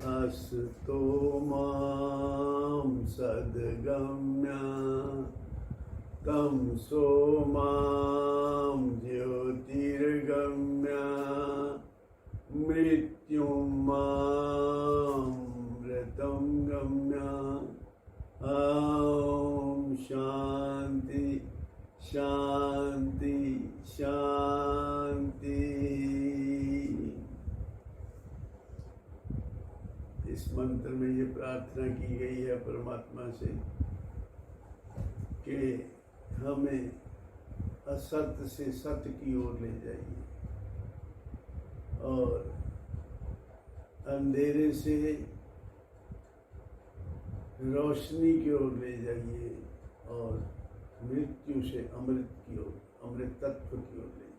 अस्तु मां सद्गम्य तमसो मां ज्योतिर्गम्य मृत्युं मामृतं गम्य। ॐ शांति शांति शांति। इस मंत्र में ये प्रार्थना की गई है परमात्मा से कि हमें असत्य से सत्य की ओर ले जाइए और अंधेरे से रोशनी की ओर ले जाइए और मृत्यु से अमृत की ओर, अमृत तत्व की ओर ले जाइए।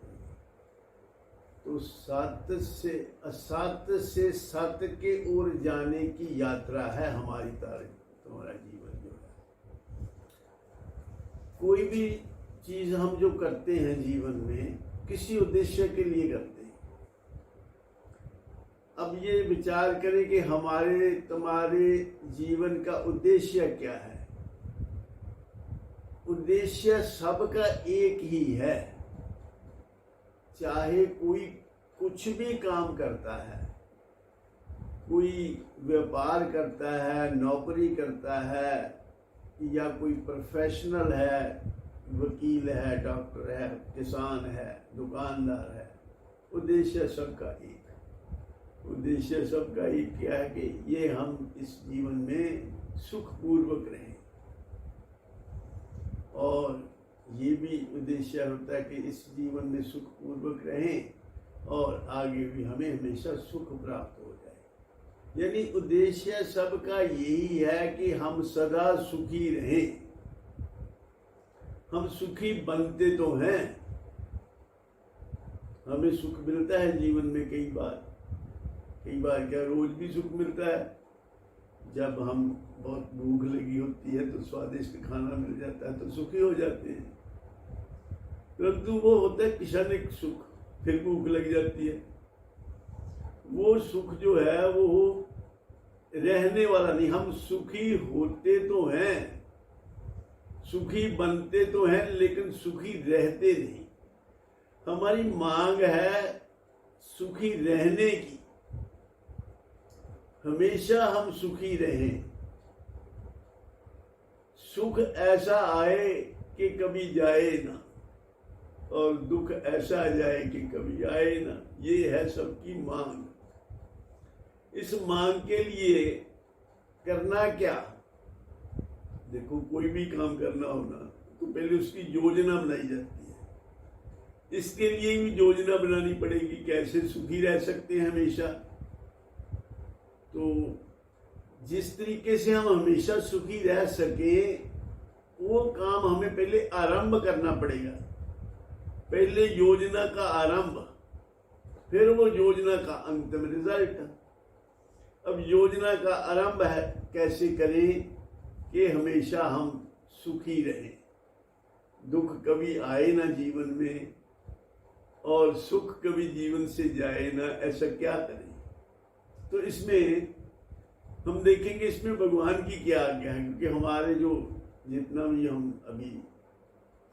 तो सत्य से असत्य से सत्य के ओर जाने की यात्रा है हमारी तुम्हारा जीवन जो है। कोई भी चीज हम जो करते हैं जीवन में किसी उद्देश्य के लिए करते हैं। अब ये विचार करें कि हमारे तुम्हारे जीवन का उद्देश्य क्या है। उद्देश्य सबका एक ही है। चाहे कोई कुछ भी काम करता है, कोई व्यापार करता है, नौकरी करता है, या कोई प्रोफेशनल है, वकील है, डॉक्टर है, किसान है, दुकानदार है, उद्देश्य सबका एक। उद्देश्य सबका एक क्या है कि ये हम इस जीवन में सुखपूर्वक रहें, और ये भी उद्देश्य होता है कि इस जीवन में सुखपूर्वक रहें और आगे भी हमें हमेशा सुख प्राप्त हो जाए। यानी उद्देश्य सबका यही है कि हम सदा सुखी रहें। हम सुखी बनते तो हैं, हमें सुख मिलता है जीवन में कई बार क्या रोज भी सुख मिलता है। जब हम बहुत भूख लगी होती है तो स्वादिष्ट खाना मिल जाता है तो सुखी हो जाते हैं, परंतु वो होता है क्षणिक सुख, फिर भूख लग जाती है। वो सुख जो है वो रहने वाला नहीं। हम सुखी होते तो हैं, सुखी बनते तो हैं, लेकिन सुखी रहते नहीं। हमारी मांग है सुखी रहने की, हमेशा हम सुखी रहें। सुख ऐसा आए कि कभी जाए ना, और दुख ऐसा जाए कि कभी आए ना। ये है सबकी मांग। इस मांग के लिए करना क्या? देखो, कोई भी काम करना हो ना तो पहले उसकी योजना बनाई जाती है। इसके लिए भी योजना बनानी पड़ेगी, कैसे सुखी रह सकते हैं हमेशा। तो जिस तरीके से हम हमेशा सुखी रह सके, वो काम हमें पहले आरंभ करना पड़ेगा। पहले योजना का आरंभ, फिर वो योजना का अंतिम रिजल्ट। अब योजना का आरंभ है कैसे करें कि हमेशा हम सुखी रहें, दुख कभी आए ना जीवन में, और सुख कभी जीवन से जाए ना। ऐसा क्या करें? तो इसमें हम देखेंगे इसमें भगवान की क्या आज्ञा है, क्योंकि हमारे जो जितना भी हम अभी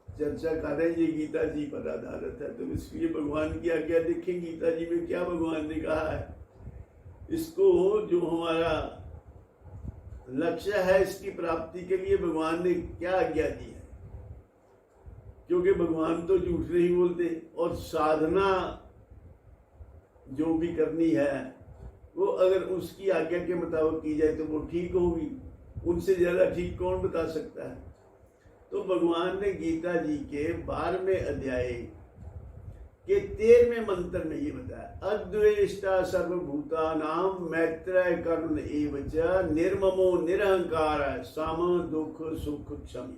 चर्चा कर रहे हैं ये गीता जी पर आधारित है। तो इसलिए भगवान की आज्ञा देखें गीता जी में क्या भगवान ने कहा है। इसको जो हमारा लक्ष्य है, इसकी प्राप्ति के लिए भगवान ने क्या आज्ञा दी है। क्योंकि भगवान तो झूठ नहीं बोलते, और साधना जो भी करनी है वो अगर उसकी आज्ञा के मुताबिक की जाए तो वो ठीक होगी। उनसे ज्यादा ठीक कौन बता सकता है। तो भगवान ने गीता जी के 12वें अध्याय के 13वें मंत्र में ये बताया, अद्वेष्टा सर्वभूतानां मैत्रय करुण एव च निर्ममो निरहंकार सम दुख सुख क्षमी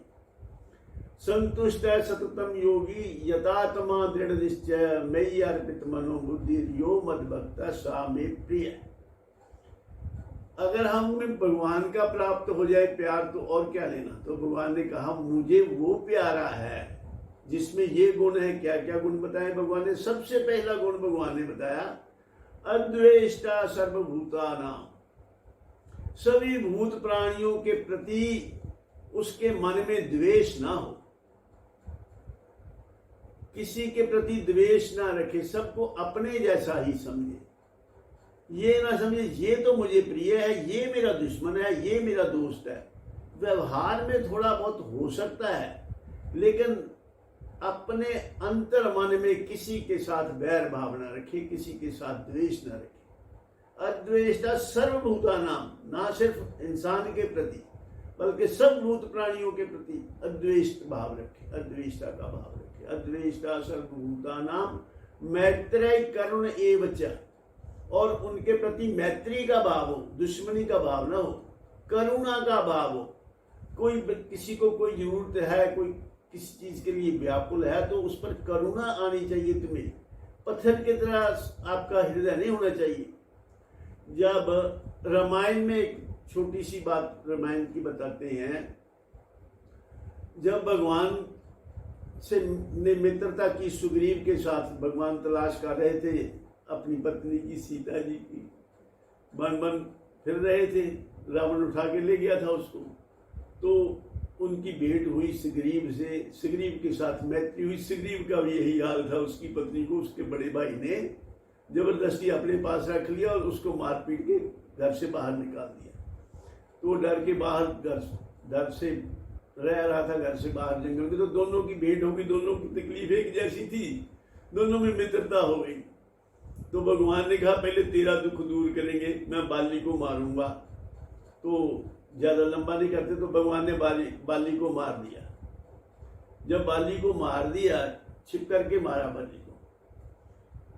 संतुष्ट सततम योगी यथात्मा दृढ़ निश्चय मयि अर्पित मनो बुद्धि यो मद्भक्त सा मे प्रिय। अगर हमें भगवान का प्राप्त हो जाए प्यार तो और क्या लेना। तो भगवान ने कहा मुझे वो प्यारा है जिसमें ये गुण है। क्या क्या गुण बताए भगवान ने? सबसे पहला गुण भगवान ने बताया अद्वेष्टा सर्वभूतानाम, सभी भूत प्राणियों के प्रति उसके मन में द्वेष ना हो, किसी के प्रति द्वेष ना रखे, सबको अपने जैसा ही समझे। ये ना समझे ये तो मुझे प्रिय है, ये मेरा दुश्मन है, ये मेरा दोस्त है। व्यवहार में थोड़ा बहुत हो सकता है, लेकिन अपने अंतर मन में किसी के साथ बैर भाव न रखे, किसी के साथ द्वेष न रखे। अद्वेष्टा सर्वभूतानाम, ना सिर्फ इंसान के प्रति बल्कि सब भूत प्राणियों के प्रति अद्वेष्ट भाव रखे, अद्वेष्टा का भाव रखे। अद्वेष्टा सर्वभूतानाम मैत्रेय करुण एवच, और उनके प्रति मैत्री का भाव हो, दुश्मनी का भाव ना हो, करुणा का भाव हो। कोई किसी को कोई जरूरत है, कोई किसी चीज के लिए व्याकुल है, तो उस पर करुणा आनी चाहिए तुम्हें। पत्थर की तरह आपका हृदय नहीं होना चाहिए। जब रामायण में एक छोटी सी बात रामायण की बताते हैं, जब भगवान से ने मित्रता की सुग्रीव के साथ, भगवान तलाश कर रहे थे अपनी पत्नी की, सीता जी की, वन वन फिर रहे थे, रावण उठा के ले गया था उसको, तो उनकी भेंट हुई सुग्रीव से, सुग्रीव के साथ मैत्री हुई। सुग्रीव का भी यही हाल था, उसकी पत्नी को उसके बड़े भाई ने जबरदस्ती अपने पास रख लिया और उसको मार पीट के घर से बाहर निकाल दिया। तो वो डर के बाहर घर से रह रहा था, घर से बाहर जंगल में। तो दोनों की भेंट हो गई, दोनों की तकलीफ एक जैसी थी, दोनों में मित्रता हो गई। तो भगवान ने कहा पहले तेरा दुख दूर करेंगे, मैं बाली को मारूंगा। तो ज्यादा लंबा नहीं करते, तो भगवान ने बाली को मार दिया। जब बाली को मार दिया, छिप करके मारा बाली को,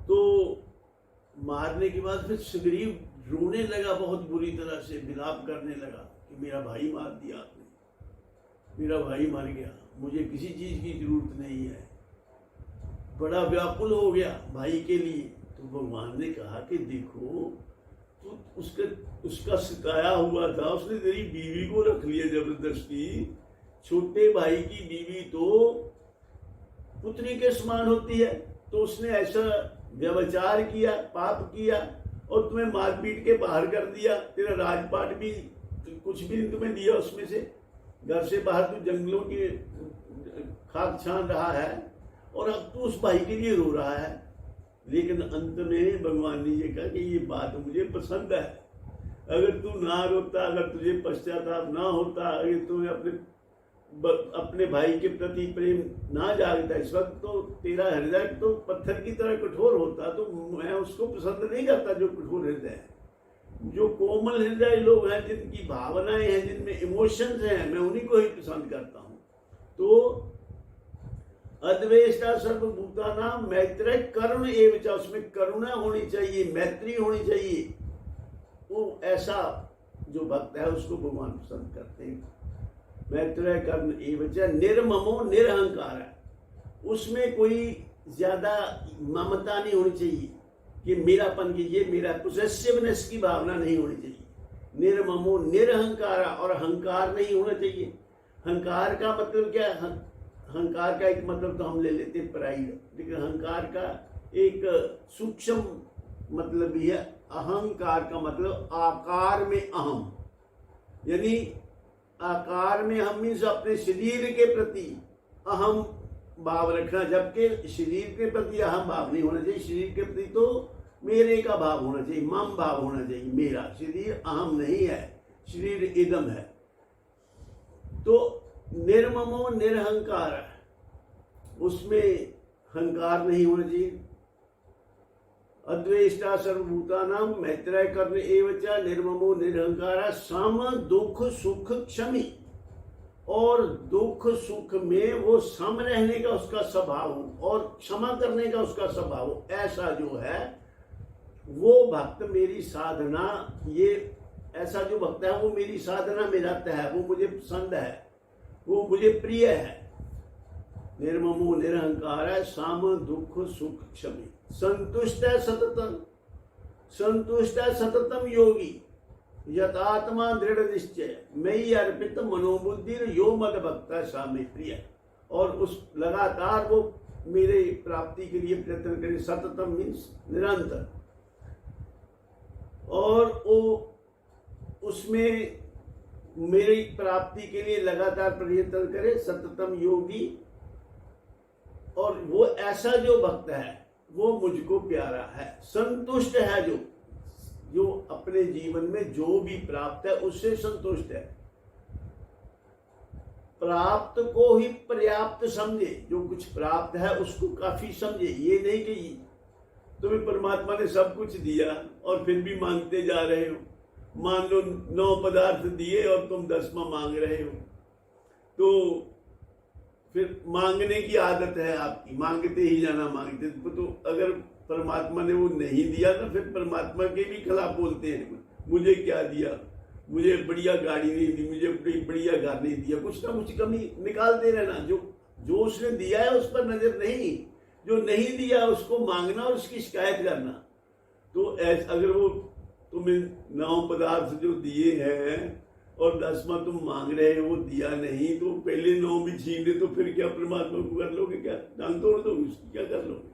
तो मारने के बाद फिर सुग्रीव रोने लगा, बहुत बुरी तरह से विलाप करने लगा कि मेरा भाई मार दिया आपने, मेरा भाई मर गया, मुझे किसी चीज की जरूरत नहीं है। बड़ा व्याकुल हो गया भाई के लिए। तो भगवान ने कहा कि देखो, तो उसका सिकाया हुआ था, उसने तेरी बीवी को रख लिया जबरदस्ती। छोटे भाई की बीवी तो पुत्री के समान होती है, तो उसने ऐसा व्यभिचार किया, पाप किया और तुम्हें मारपीट के बाहर कर दिया। तेरा राजपाट भी कुछ भी नहीं तुम्हें दिया उसमें से, घर से बाहर तू जंगलों की खाक छान रहा है और अब तू उस भाई के लिए रो रहा है। लेकिन अंत में भगवान ने ये कहा कि ये बात मुझे पसंद है, अगर तू ना रोता, अगर तुझे पश्चाताप ना होता, अगर तुम्हें अपने भाई के प्रति प्रेम ना जागता इस वक्त, तो तेरा हृदय तो पत्थर की तरह कठोर होता। तो मैं उसको पसंद नहीं करता जो कठोर हृदय है। जो कोमल हृदय लोग हैं, जिनकी भावनाएं हैं, जिनमें इमोशंस हैं, मैं उन्हीं को ही पसंद करता हूँ। तो अद्वेष्टा सर्वभूतानाम मैत्रेय करुण एवच, उसमें करुणा होनी चाहिए, मैत्री होनी चाहिए। वो ऐसा जो भक्त है उसको भगवान पसंद करते हैं। मैत्रेय करुण एवच निर्ममो निरहंकार है, उसमें कोई ज्यादा ममता नहीं होनी चाहिए कि मेरापन की, ये मेरा पोजेसिवनेस की भावना नहीं होनी चाहिए। निर्ममो निरहंकार, और अहंकार नहीं होना चाहिए। अहंकार का मतलब क्या है? अहंकार का एक मतलब तो हम ले लेते हैं प्राइड, लेकिन अहंकार का एक सूक्ष्म मतलब भी है। अहंकार का मतलब आकार में अहम, यानी आकार में हम मीन्स अपने शरीर के प्रति अहम भाव रखना, जबकि शरीर के प्रति अहम भाव नहीं होना चाहिए। शरीर के प्रति तो मेरे का भाव होना चाहिए, मम भाव होना चाहिए। मेरा शरीर अहम नहीं है, शरीर इदम है। तो निर्ममो निरहंकार, उसमें अहंकार नहीं होना चाहिए। अद्वेष्टा सर्वभूतानाम मैत्रेय करुण एवच निर्ममो निरहंकार सम दुख सुख क्षमी, और दुख सुख में वो सम रहने का उसका स्वभाव हो और क्षमा करने का उसका स्वभाव हो। ऐसा जो है वो भक्त मेरी साधना, ये ऐसा जो भक्त है वो मेरी साधना में रहता है, वो मुझे पसंद है, वो मुझे प्रिय है। निर्ममो निरहंकार साम दुख सुख क्षमी, संतुष्ट है सततम, संतुष्ट है सततम योगी, यथात्मा दृढ़ निश्चय, मयि अर्पित मनोबुद्धि यो मद भक्त सामे प्रिय। और उस लगातार वो मेरे प्राप्ति के लिए प्रयत्न करे। सततम मीन्स निरंतर, और वो उसमें मेरी प्राप्ति के लिए लगातार प्रयत्न करे। सततम योगी, और वो ऐसा जो भक्त है वो मुझको प्यारा है, संतुष्ट है, जो अपने जीवन में जो भी प्राप्त है उससे संतुष्ट है, प्राप्त को ही पर्याप्त समझे, जो कुछ प्राप्त है उसको काफी समझे। ये नहीं कि तुम्हें परमात्मा ने सब कुछ दिया और फिर भी मांगते जा रहे हो। मान लो 9 पदार्थ दिए और तुम 10वां मांग रहे हो, तो फिर मांगने की आदत है आपकी, मांगते ही जाना, मांगते। तो अगर परमात्मा ने वो नहीं दिया ना, फिर परमात्मा के भी खिलाफ बोलते हैं, मुझे क्या दिया, मुझे बढ़िया गाड़ी नहीं दी, मुझे बढ़िया घर नहीं दिया, कुछ ना कुछ कमी निकालते रहना। जो उसने दिया है उस पर नजर नहीं, जो नहीं दिया उसको मांगना और उसकी शिकायत करना। तो अगर वो तुम्हें 9 पदार्थ जो दिए हैं और 10वां तुम मांग रहे हो, वो दिया नहीं, तो पहले 9 भी छीन ले, तो फिर क्या परमात्मा को कर लोगे? क्या टांग तोड़ दोगे उसकी? क्या कर लोगे?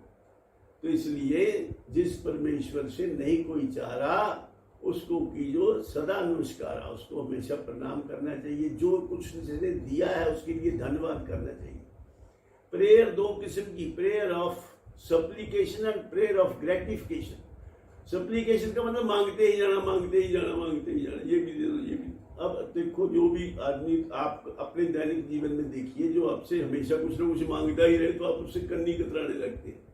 तो इसलिए जिस परमेश्वर से नहीं कोई चाह रहा उसको कीजो सदा नमस्कारा, उसको हमेशा प्रणाम करना चाहिए। जो कुछ उसने दिया है उसके लिए धन्यवाद करना चाहिए। प्रेयर 2 किस्म की, prayer of supplication and prayer of gratification. Supplication का मतलब मांगते ही जाना, मांगते ही जाना, मांगते ही जाना, ये भी दे दो, ये भी। अब देखो, जो भी आदमी आप अपने दैनिक जीवन में देखिए, जो आपसे हमेशा कुछ ना कुछ मांगता ही रहे, तो आप उससे कन्नी कतराने लगते हैं।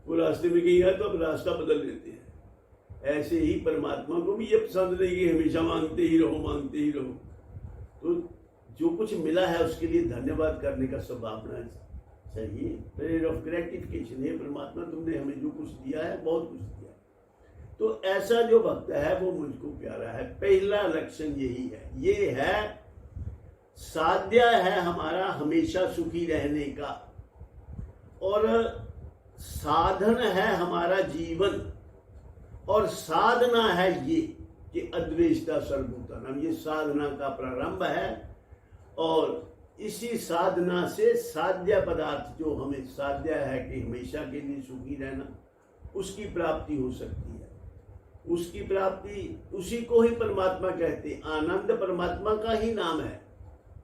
वो रास्ते में कहीं आए तो आप रास्ता बदल लेते हैं। ऐसे ही परमात्मा को भी ये पसंद नहीं कि हमेशा मांगते ही रहो, मांगते ही रहो। तो जो कुछ मिला है उसके लिए धन्यवाद करने का स्वभाव होना चाहिए। प्रेयर ऑफ ग्रेटिफिकेशन, हे परमात्मा तुमने हमें जो कुछ दिया है, बहुत कुछ दिया है, तो ऐसा जो भक्त है वो मुझको प्यारा है। पहला लक्षण यही है। ये है साध्य है हमारा हमेशा सुखी रहने का, और साधन है हमारा जीवन, और साधना है ये कि अद्वेष्टा सर्वभूतानाम। ये साधना का प्रारंभ है, और इसी साधना से साध्य पदार्थ, जो हमें साध्य है कि हमेशा के लिए सुखी रहना, उसकी प्राप्ति हो सकती है। उसकी प्राप्ति, उसी को ही परमात्मा कहते हैं। आनंद परमात्मा का ही नाम है।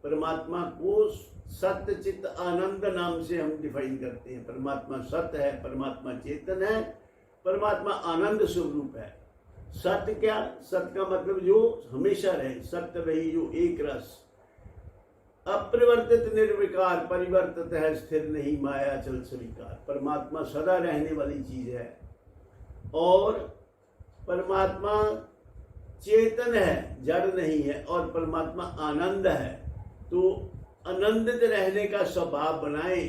परमात्मा को सत्य चित्त आनंद नाम से हम डिफाइन करते हैं। परमात्मा सत्य है, परमात्मा चेतन है, परमात्मा आनंद स्वरूप है। सत्य क्या? सत्य का मतलब जो हमेशा रहे, सत्य वही जो एक रस, अप्रवर्तित निर्विकार, परिवर्तित है, स्थिर नहीं, माया चल स्वीकार। परमात्मा सदा रहने वाली चीज है, और परमात्मा चेतन है, जड़ नहीं है, और परमात्मा आनंद है। तो आनंदित रहने का स्वभाव बनाए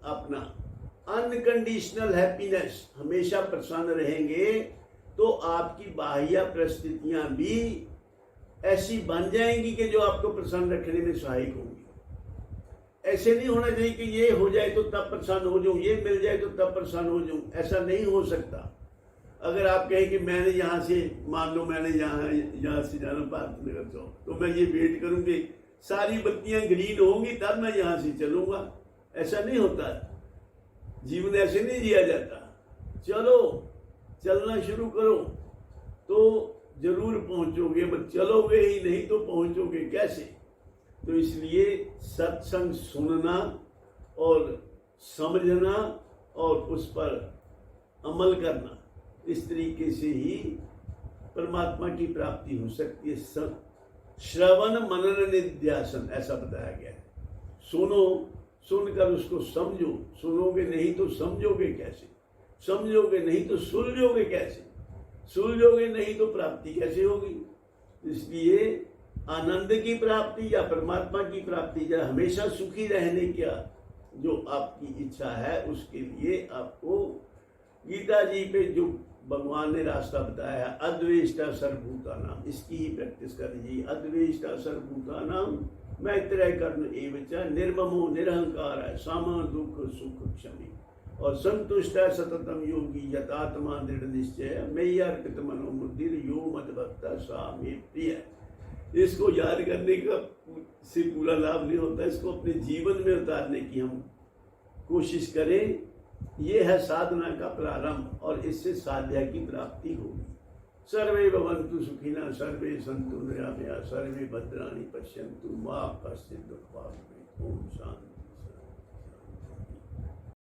अपना। अनकंडीशनल हैप्पीनेस, हमेशा प्रसन्न रहेंगे तो आपकी बाह्य परिस्थितियां भी ऐसी बन जाएंगी कि जो आपको प्रसन्न रखने में सहायक होंगी। ऐसे नहीं होना चाहिए कि ये हो जाए तो तब प्रसन्न हो जाऊं, ये मिल जाए तो तब प्रसन्न हो जाऊं। ऐसा नहीं हो सकता। अगर आप कहें कि मैंने यहाँ से, मान लो मैंने यहाँ से जाना भारत नगर चौक, तो मैं ये वेट करूंगी सारी बत्तियां ग्रीन होंगी तब मैं यहाँ से चलूंगा, ऐसा नहीं होता। जीवन ऐसे नहीं जिया जाता। चलो, चलना शुरू करो तो जरूर पहुंचोगे, बस चलोगे ही नहीं तो पहुंचोगे कैसे? तो इसलिए सत्संग सुनना और समझना और उस पर अमल करना, इस तरीके से ही परमात्मा की प्राप्ति हो सकती है। श्रवण मनन निध्यासन ऐसा बताया गया है। सुनो, सुनकर उसको समझो। सुनोगे नहीं तो समझोगे कैसे? समझोगे नहीं तो सुलझोगे कैसे? सुलझोगे नहीं तो प्राप्ति कैसे होगी? इसलिए आनंद की प्राप्ति या परमात्मा की प्राप्ति या हमेशा सुखी रहने का जो आपकी इच्छा है, उसके लिए आपको गीता जी पे जो भगवान ने रास्ता बताया है, अद्वेष्टा सर्वभूतानाम, इसकी ही प्रैक्टिस कर लीजिए। अद्वेष्टा सर्वभूतानाम मैत्रेय कर्ण एवच निर्ममो निरहंकार है सामा दुख सुख क्षमी, और संतुष्ट है सततम योगी यतात्मा दृढ़ निश्चय मैया अर्पित मनोमुद्धिर यो मद भक्ता सा मे प्रिय। इसको याद करने का से पूरा लाभ नहीं होता, इसको अपने जीवन में उतारने की हम कोशिश करें। ये है साधना का प्रारंभ और इससे साध्या की प्राप्ति होगी। सर्वे भवन्तु सुखिनः, सर्वे सन्तु निरामया, सर्वे भद्राणि पश्यन्तु मा कश्चित् दुःखभाग् भवेत्। ओम शांति।